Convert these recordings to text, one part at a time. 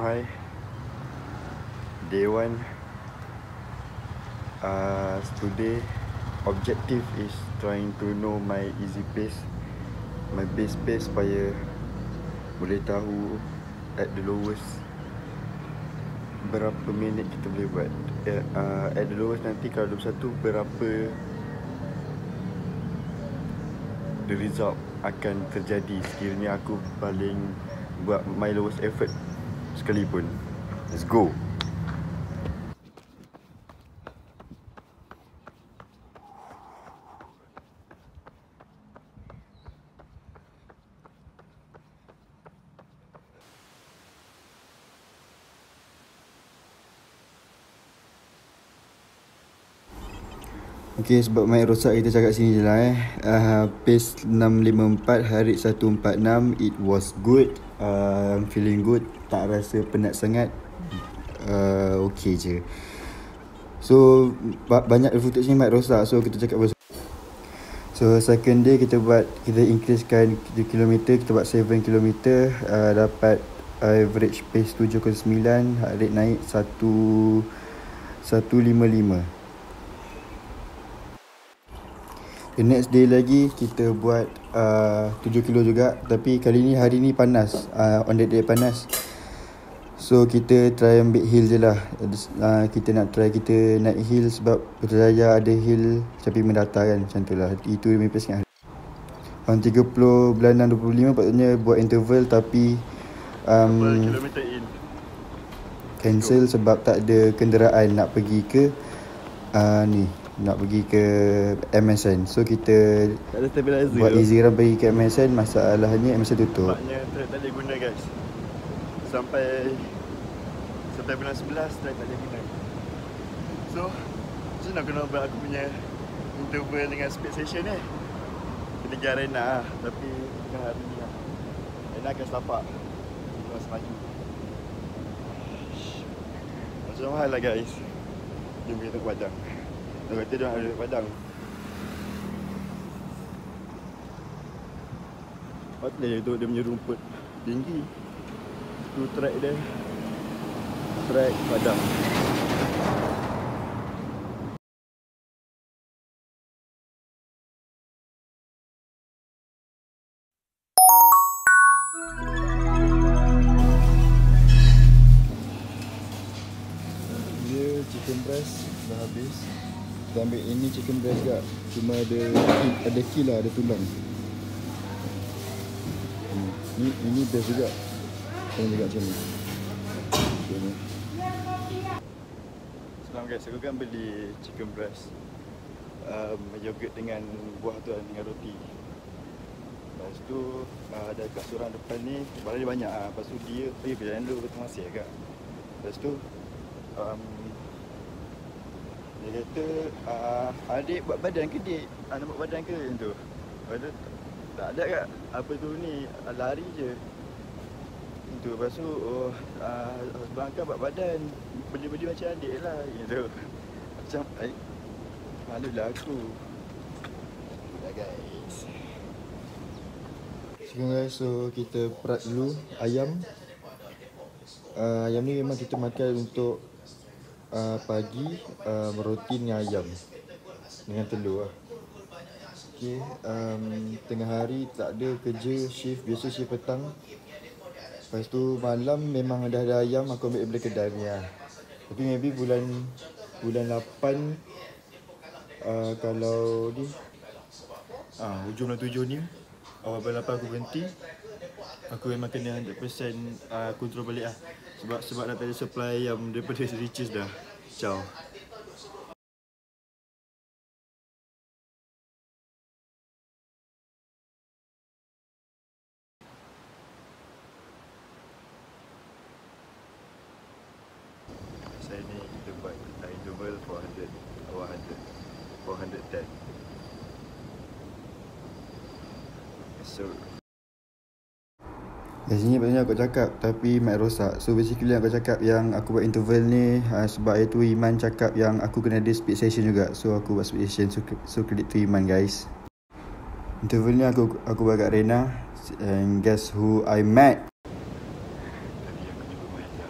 hi. Day 1. Today objective is trying to know my easy pace, my base pace, supaya boleh tahu at the lowest berapa minit kita boleh buat. At the lowest nanti kalau 21 berapa the result akan terjadi sekiranya aku paling buat my lowest effort sekalipun. Let's go. Okay, sebab mic rosak kita cakap sini je lah pace 654, heart rate 146. It was good. I'm feeling good. Tak rasa penat sangat. Okay je. So banyak footage ni mic rosak, so kita cakap pasal. So second day kita increasekan 7 km, kita buat 7 km, dapat average pace 7.9, heart rate naik 155. The next day lagi kita buat 7 kilo juga, tapi kali ni hari ni panas, on that day panas. So kita try ambil hill je lah. Kita nak try kita naik hill sebab Putrajaya ada hill Capi Mendata kan, macam tu lah. Itu demi pace hari. 30.625 patutnya buat interval, tapi cancel sebab tak ada kenderaan nak pergi ke nak pergi ke MSN. So kita tak ada stabilizer buat easy run pergi ke MSN. Masalahnya MSN tutup. Maknanya track tak boleh guna guys. Sampai bulan 11 track tak boleh guna. So macam nak kena buat aku punya interval dengan speed session ni. Kita pergi arena lah, tapi bukan hari ni lah. Arena akan setapak terus maju. Macam mahal lah guys. Jom kita ke Padang. Dia kata dia ada Padang. Patut dia tu dia punya rumput tinggi. Tu track dia. Track Padang. Dia chicken breast dah habis. Kita ambil ini chicken breast juga, cuma ada kill lah, ada tulang. Ini best juga. Sama juga macam ni. Selamat guys, aku kan beli chicken breast, yogurt dengan buah tu dengan roti. Lepas tu ada kat surang depan ni, barang dia banyak Lepas tu dia pergi berjalan dulu ke Temasek agak. Lepas tu dia kata, adik buat badan ke dik? Nak buat badan ke macam tu? Lepas tu, tak ada kat apa tu ni, lari je. Itu, lepas tu, Abang kan buat badan, beli-beli macam adik lah gitu. Macam, malulah aku. Dah guys. So kita perat dulu ayam. Ayam ni memang kita makan untuk pagi, roti dengan ayam dengan telur lah. Okay, tengah hari tak ada kerja shift, biasa shift petang. Lepas tu malam memang dah ada ayam, aku ambil daripada kedai ni lah. Tapi maybe bulan 8, kalau ni hujung bulan 7 ni, awal bulan 8 aku berhenti. Aku memang kena 100% kontrol balik lah. Sebab dah tak ada supply ayam daripada Riches dah. Ciao. Saya ni kita buat interval 410. So Biasanya aku cakap tapi mic rosak. So basically aku cakap yang aku buat interval ni sebab itu Iman cakap yang aku kena ada speed session juga. So aku buat speed session, so credit to Iman guys. Interval ni aku buat kat Arena. And guess who I met? tadi aku jumpa Mahida.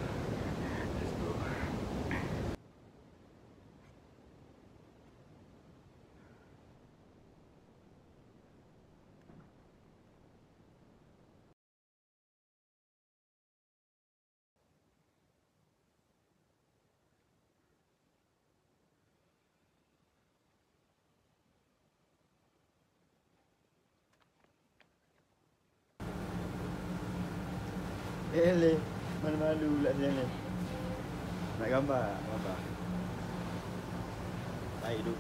Eleh. Malu-malu pula siang ni. Nak gambar? Gambar. Baik tu.